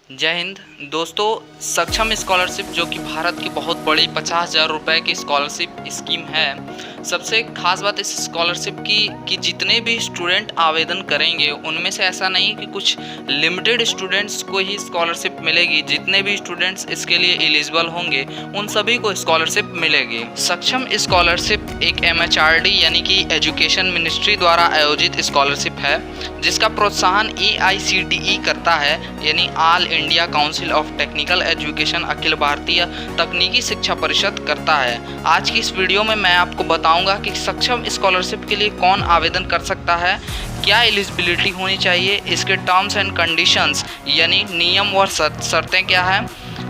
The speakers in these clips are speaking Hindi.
जय हिंद दोस्तों। सक्षम स्कॉलरशिप जो कि भारत की बहुत बड़ी 50,000 रुपये की स्कॉलरशिप स्कीम है। सबसे खास बात इस स्कॉलरशिप की कि जितने भी स्टूडेंट आवेदन करेंगे उनमें से ऐसा नहीं कि कुछ लिमिटेड स्टूडेंट्स को ही स्कॉलरशिप मिलेगी। जितने भी स्टूडेंट्स इसके लिए एलिजिबल होंगे उन सभी को स्कॉलरशिप मिलेगी। सक्षम स्कॉलरशिप एक MHRD यानी कि एजुकेशन मिनिस्ट्री द्वारा आयोजित स्कॉलरशिप है, जिसका प्रोत्साहन AICTE करता है यानी all India council of technical education, अखिल भारतीय तकनीकी शिक्षा परिषद करता है। आज की इस वीडियो में मैं आपको बताऊंगा कि सक्षम स्कॉलरशिप के लिए कौन आवेदन कर सकता है, क्या एलिजिबिलिटी होनी चाहिए, इसके टर्म्स एंड कंडीशंस यानी नियम व शर्तें क्या है,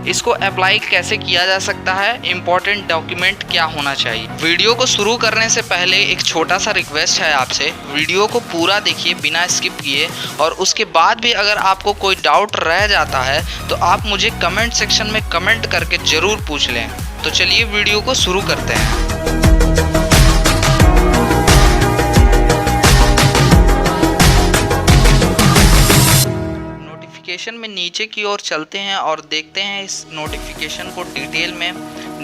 इसको अप्लाई कैसे किया जा सकता है, इम्पोर्टेंट डॉक्यूमेंट क्या होना चाहिए। वीडियो को शुरू करने से पहले एक छोटा सा रिक्वेस्ट है आपसे, वीडियो को पूरा देखिए बिना स्किप किए, और उसके बाद भी अगर आपको कोई डाउट रह जाता है तो आप मुझे कमेंट सेक्शन में कमेंट करके ज़रूर पूछ लें। तो चलिए वीडियो को शुरू करते हैं। नोटिफिकेशन में नीचे की ओर चलते हैं और देखते हैं इस नोटिफिकेशन को डिटेल में।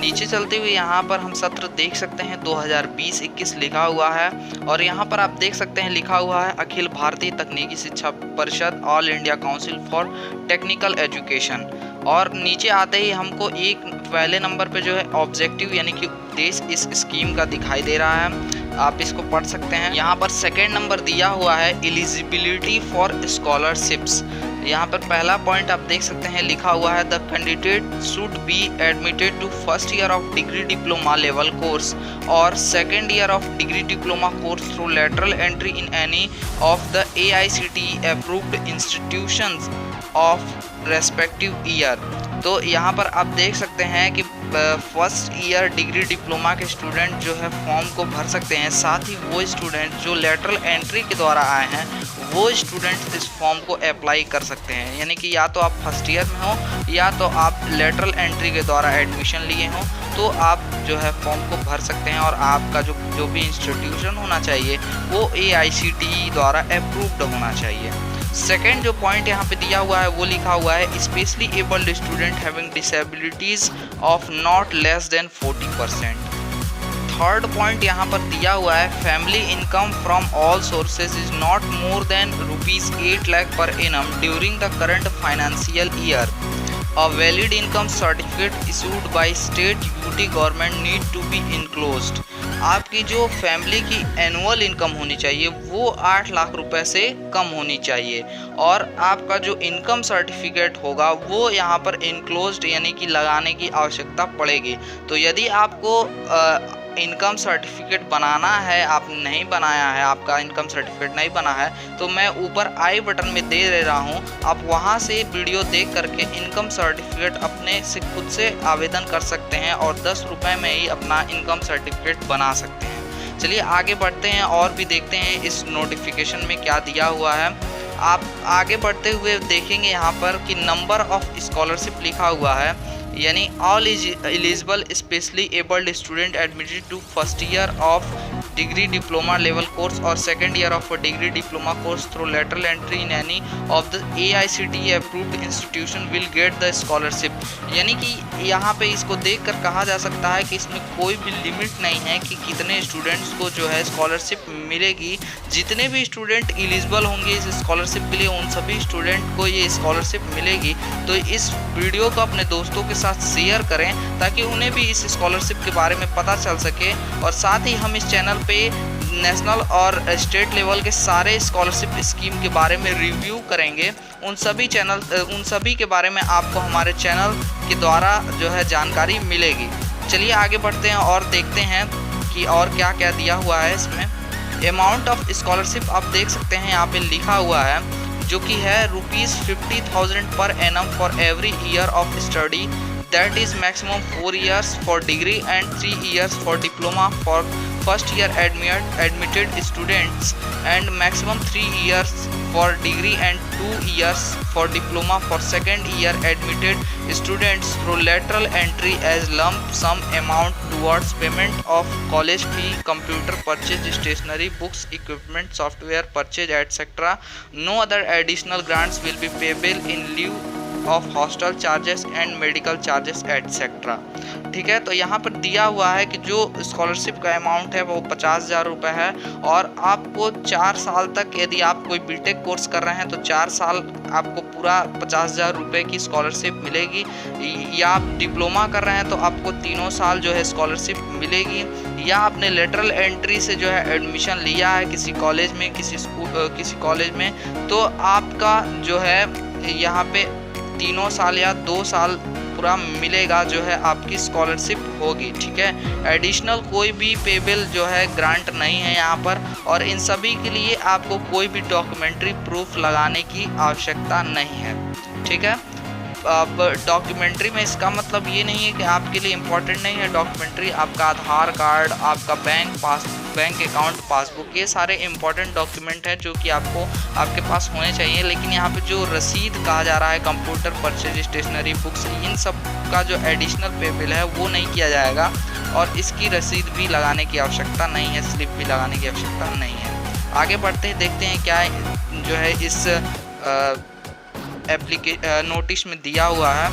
नीचे चलते हुए यहाँ पर हम सत्र देख सकते हैं 2020-21 लिखा हुआ है, और यहाँ पर आप देख सकते हैं लिखा हुआ है अखिल भारतीय तकनीकी शिक्षा परिषद, all India council for technical education. और नीचे आते ही हमको एक पहले नंबर पे जो है ऑब्जेक्टिव यानी कि उद्देश्य इस स्कीम का दिखाई दे रहा है, आप इसको पढ़ सकते हैं। यहाँ पर सेकेंड नंबर दिया हुआ है एलिजिबिलिटी फॉर स्कॉलरशिप्स। यहाँ पर पहला पॉइंट आप देख सकते हैं लिखा हुआ है the candidate should be admitted to first year of degree diploma level course और second year of degree diploma course through lateral entry in any of the AICTE approved institutions of respective year. तो यहाँ पर आप देख सकते हैं कि फर्स्ट ईयर डिग्री डिप्लोमा के स्टूडेंट जो है फॉर्म को भर सकते हैं। साथ ही वो स्टूडेंट जो लेटरल एंट्री के द्वारा आए हैं वो स्टूडेंट इस फॉर्म को अप्लाई कर सकते हैं, यानी कि या तो आप फर्स्ट ईयर में हो या तो आप लेटरल एंट्री के द्वारा एडमिशन लिए हो, तो आप जो है फॉर्म को भर सकते हैं। और आपका जो भी इंस्टीट्यूशन होना चाहिए वो AICTE द्वारा अप्रूव्ड होना चाहिए। सेकेंड जो पॉइंट यहाँ पे दिया हुआ है वो लिखा हुआ है specially abled student having disabilities of not less than 40%। Third point यहाँ पर दिया हुआ है family income from all sources is not more than ₹8 lakh per annum during the current financial year. A valid income certificate issued by state UT government need to be enclosed। आपकी जो फैमिली की एनुअल इनकम होनी चाहिए वो 8 लाख रुपए से कम होनी चाहिए, और आपका जो इनकम सर्टिफिकेट होगा वो यहाँ पर इनक्लोज्ड यानी कि लगाने की आवश्यकता पड़ेगी। तो यदि आपको इनकम सर्टिफिकेट बनाना है, आप नहीं बनाया है, आपका इनकम सर्टिफिकेट नहीं बना है, तो मैं ऊपर आई बटन में दे रहा हूँ, आप वहाँ से वीडियो देख करके इनकम सर्टिफिकेट अपने से खुद से आवेदन कर सकते हैं और 10 रुपये में ही अपना इनकम सर्टिफिकेट बना सकते हैं। चलिए आगे बढ़ते हैं और भी देखते हैं इस नोटिफिकेशन में क्या दिया हुआ है। आप आगे बढ़ते हुए देखेंगे यहाँ पर कि नंबर ऑफ स्कॉलरशिप लिखा हुआ है, यानी all eligible specially abled student admitted to first year of degree diploma level course और second year of degree diploma course through lateral entry in any of the AICTE approved institution will get the scholarship. यानी कि यहाँ पे इसको देखकर कहा जा सकता है कि इसमें कोई भी लिमिट नहीं है कि कितने स्टूडेंट्स को जो है स्कॉलरशिप मिलेगी। जितने भी स्टूडेंट एलिजिबल होंगे इस स्कॉलरशिप के लिए उन सभी स्टूडेंट को ये स्कॉलरशिप मिलेगी। तो इस वीडियो को अपने दोस्तों के साथ शेयर करें ताकि उन्हें भी इस स्कॉलरशिप के बारे में पता चल सके। और साथ ही हम इस चैनल पे नेशनल और स्टेट लेवल के सारे स्कॉलरशिप स्कीम के बारे में रिव्यू करेंगे। उन सभी के बारे में आपको हमारे चैनल के द्वारा जो है जानकारी मिलेगी। चलिए आगे बढ़ते हैं और देखते हैं कि और क्या क्या दिया हुआ है इसमें। अमाउंट ऑफ स्कॉलरशिप आप देख सकते हैं यहाँ पे लिखा हुआ है, जो कि है ₹50,000 per annum for every year of study, that is maximum 4 years for degree and 3 years for diploma for first year admitted students and maximum 3 years for degree and 2 years for diploma for second year admitted students through lateral entry as lump sum amount towards payment of college fee, computer purchase, stationery, books, equipment, software purchase, etc. No other additional grants will be payable in lieu of hostel charges and medical charges etcetera. ठीक है, तो यहाँ पर दिया हुआ है कि जो स्कॉलरशिप का अमाउंट है वो 50,000 रुपये है और आपको 4 साल तक, यदि आप कोई बीटेक कोर्स कर रहे हैं तो 4 साल आपको पूरा 50,000 रुपये की स्कॉलरशिप मिलेगी, या आप डिप्लोमा कर रहे हैं तो आपको 3 साल जो है स्कॉलरशिप मिलेगी, या आपने लेटरल एंट्री से जो है एडमिशन लिया है किसी कॉलेज में, किसी कॉलेज में, तो आपका जो है यहाँ पे 3 साल या 2 साल पूरा मिलेगा जो है आपकी स्कॉलरशिप होगी। ठीक है, एडिशनल कोई भी पेबल जो है ग्रांट नहीं है यहाँ पर, और इन सभी के लिए आपको कोई भी डॉक्यूमेंट्री प्रूफ लगाने की आवश्यकता नहीं है। ठीक है, अब डॉक्यूमेंट्री में इसका मतलब ये नहीं है कि आपके लिए इम्पोर्टेंट नहीं है डॉक्यूमेंट्री। आपका आधार कार्ड, आपका बैंक अकाउंट पासबुक, ये सारे इम्पोर्टेंट डॉक्यूमेंट हैं जो कि आपके पास होने चाहिए। लेकिन यहाँ पे जो रसीद कहा जा रहा है, कंप्यूटर परचेज, स्टेशनरी, बुक्स, इन सब का जो एडिशनल पे बिल है वो नहीं किया जाएगा, और इसकी रसीद भी लगाने की आवश्यकता नहीं है, स्लिप भी लगाने की आवश्यकता नहीं है। आगे बढ़ते हैं, देखते हैं क्या जो है इस नोटिस में दिया हुआ है।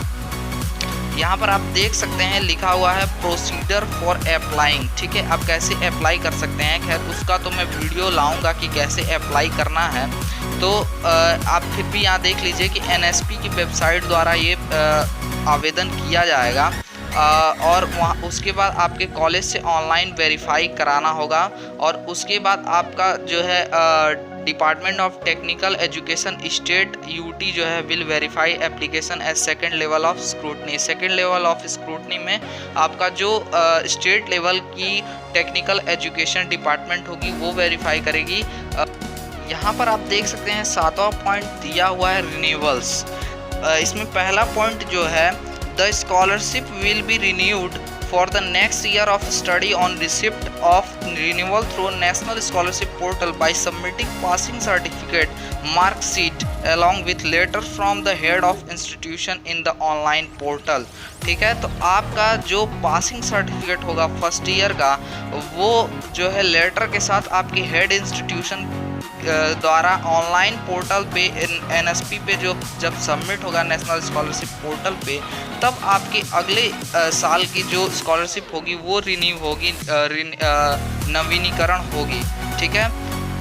यहाँ पर आप देख सकते हैं लिखा हुआ है प्रोसीजर फॉर अप्लाइंग। ठीक है, आप कैसे अप्लाई कर सकते हैं, खैर उसका तो मैं वीडियो लाऊंगा कि कैसे अप्लाई करना है। तो आप फिर भी यहाँ देख लीजिए कि NSP की वेबसाइट द्वारा ये आवेदन किया जाएगा, और वहाँ उसके बाद आपके कॉलेज से ऑनलाइन वेरीफाई कराना होगा, और उसके बाद आपका जो है department of technical education state UT जो है will verify application as second level of scrutiny. Second level of scrutiny में आपका जो स्टेट लेवल की टेक्निकल एजुकेशन डिपार्टमेंट होगी वो वेरीफाई करेगी। यहाँ पर आप देख सकते हैं 7वां पॉइंट दिया हुआ है रिन्यूअल्स। इसमें पहला पॉइंट जो है the scholarship will be renewed for the next year of study on receipt of renewal through National Scholarship Portal by submitting passing certificate, mark sheet along with letter from the head of institution in the online portal। ठीक है, तो आपका जो पासिंग सर्टिफिकेट होगा फर्स्ट ईयर का, वो जो है लेटर के साथ आपके हेड इंस्टीट्यूशन द्वारा ऑनलाइन पोर्टल पे NSP पे जब सबमिट होगा नेशनल स्कॉलरशिप पोर्टल पे, तब आपके अगले साल की जो स्कॉलरशिप होगी वो रिन्यू होगी, नवीनीकरण होगी। ठीक है,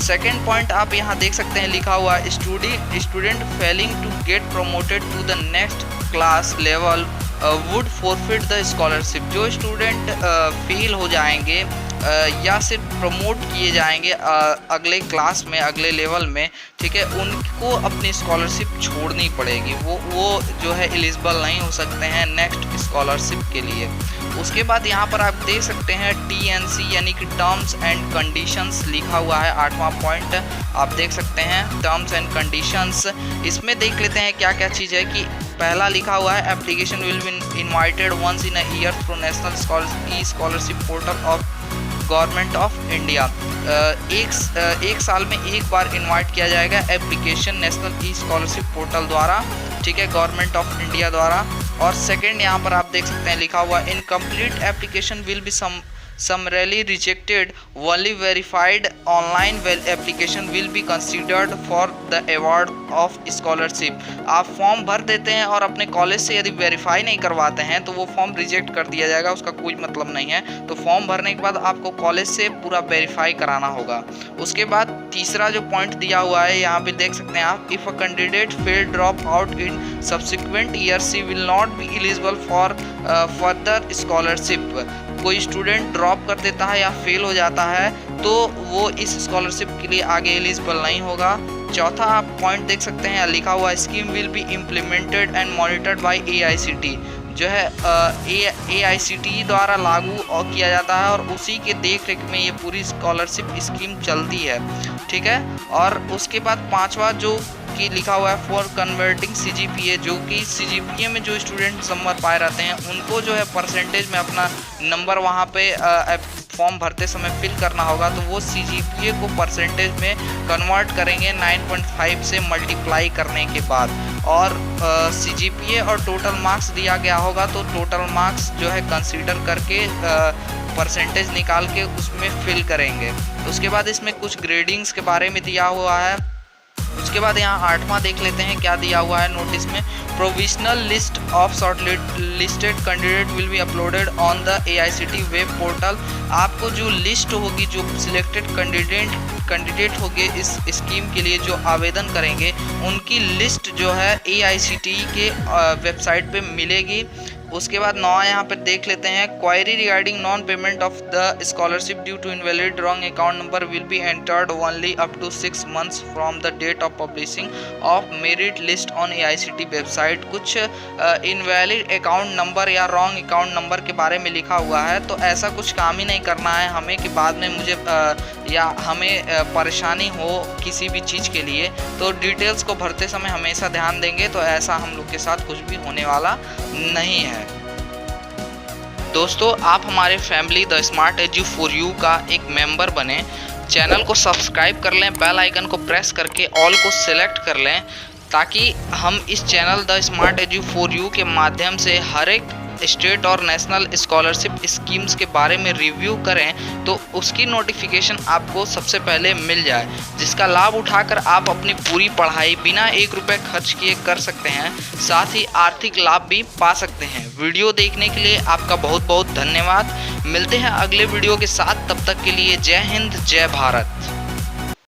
सेकेंड पॉइंट आप यहाँ देख सकते हैं लिखा हुआ student failing to get promoted to the next class level would forfeit the scholarship. जो स्टूडेंट फेल हो जाएंगे या सिर्फ प्रमोट किए जाएंगे अगले क्लास में, अगले लेवल में, ठीक है, उनको अपनी स्कॉलरशिप छोड़नी पड़ेगी, वो जो है एलिजिबल नहीं हो सकते हैं नेक्स्ट स्कॉलरशिप के लिए। उसके बाद यहाँ पर आप देख सकते हैं TNC यानी कि टर्म्स एंड कंडीशंस लिखा हुआ है, 8वां पॉइंट आप देख सकते हैं टर्म्स एंड कंडीशंस। इसमें देख लेते हैं क्या क्या चीज़ है कि पहला लिखा हुआ है application will be invited once in a year through national scholarship portal of government of India. एक साल में एक बार इनवाइट किया जाएगा एप्लीकेशन नेशनल स्कॉलरशिप पोर्टल द्वारा, ठीक है, गवर्नमेंट ऑफ इंडिया द्वारा। और सेकंड यहाँ पर आप देख सकते हैं लिखा हुआ incomplete application will B summarily rejected, only verified online application will be considered for the award of scholarship। आप फॉर्म भर देते हैं और अपने कॉलेज से यदि वेरीफाई नहीं करवाते हैं तो वो फॉर्म रिजेक्ट कर दिया जाएगा, उसका कोई मतलब नहीं है। तो फॉर्म भरने के बाद आपको कॉलेज से पूरा वेरीफाई कराना होगा। उसके बाद तीसरा जो पॉइंट दिया हुआ है यहाँ पे देख सकते हैं आप, if a candidate fail drop out in subsequent year she will not be eligible for further scholarship. कोई स्टूडेंट ड्रॉप कर देता है या फेल हो जाता है तो वो इस स्कॉलरशिप के लिए आगे एलिजिबल नहीं होगा। चौथा आप पॉइंट देख सकते हैं लिखा हुआ scheme will be implemented and monitored by AICT, जो है AICT द्वारा लागू और किया जाता है और उसी के देख रेख में ये पूरी स्कॉलरशिप स्कीम चलती है, ठीक है। और उसके बाद पांचवा जो कि लिखा हुआ है फॉर कन्वर्टिंग CGPA, जो कि CGPA में जो स्टूडेंट नंबर पाए रहते हैं उनको जो है परसेंटेज में अपना नंबर वहाँ पे फॉर्म भरते समय फिल करना होगा, तो वो CGPA को परसेंटेज में कन्वर्ट करेंगे 9.5 से मल्टीप्लाई करने के बाद। और CGPA और टोटल मार्क्स दिया गया होगा तो टोटल मार्क्स जो है कंसीडर करके परसेंटेज निकाल के उसमें फिल करेंगे। उसके बाद इसमें कुछ ग्रेडिंग्स के बारे में दिया हुआ है। उसके बाद यहाँ 8वां देख लेते हैं क्या दिया हुआ है नोटिस में। Provisional list of short listed candidate will be uploaded on the AICTE web portal. आपको जो लिस्ट होगी, जो सिलेक्टेड कैंडिडेट होंगे इस स्कीम के लिए जो आवेदन करेंगे, उनकी लिस्ट जो है AICTE के वेबसाइट पे मिलेगी। उसके बाद 9 यहाँ पर देख लेते हैं, query regarding non payment of the scholarship due to invalid wrong account number will be entered only up to 6 months from the date of publishing of merit list on AICTE website. कुछ इनवैलिड अकाउंट नंबर या रॉन्ग अकाउंट नंबर के बारे में लिखा हुआ है, तो ऐसा कुछ काम ही नहीं करना है हमें कि बाद में मुझे या हमें परेशानी हो किसी भी चीज़ के लिए। तो डिटेल्स को भरते समय हमेशा ध्यान देंगे, तो ऐसा हम लोग के साथ कुछ भी होने वाला नहीं है। दोस्तों, आप हमारे family the smart edu for you का एक मेंबर बने। चैनल को सब्सक्राइब कर लें, बेल आइकन को प्रेस करके ऑल को सिलेक्ट कर लें, ताकि हम इस channel the smart edu for you के माध्यम से हर एक स्टेट और नेशनल स्कॉलरशिप स्कीम्स के बारे में रिव्यू करें, तो उसकी नोटिफिकेशन आपको सबसे पहले मिल जाए, जिसका लाभ उठाकर आप अपनी पूरी पढ़ाई बिना 1 रुपये खर्च किए कर सकते हैं, साथ ही आर्थिक लाभ भी पा सकते हैं। वीडियो देखने के लिए आपका बहुत बहुत धन्यवाद। मिलते हैं अगले वीडियो के साथ, तब तक के लिए जय हिंद, जय भारत।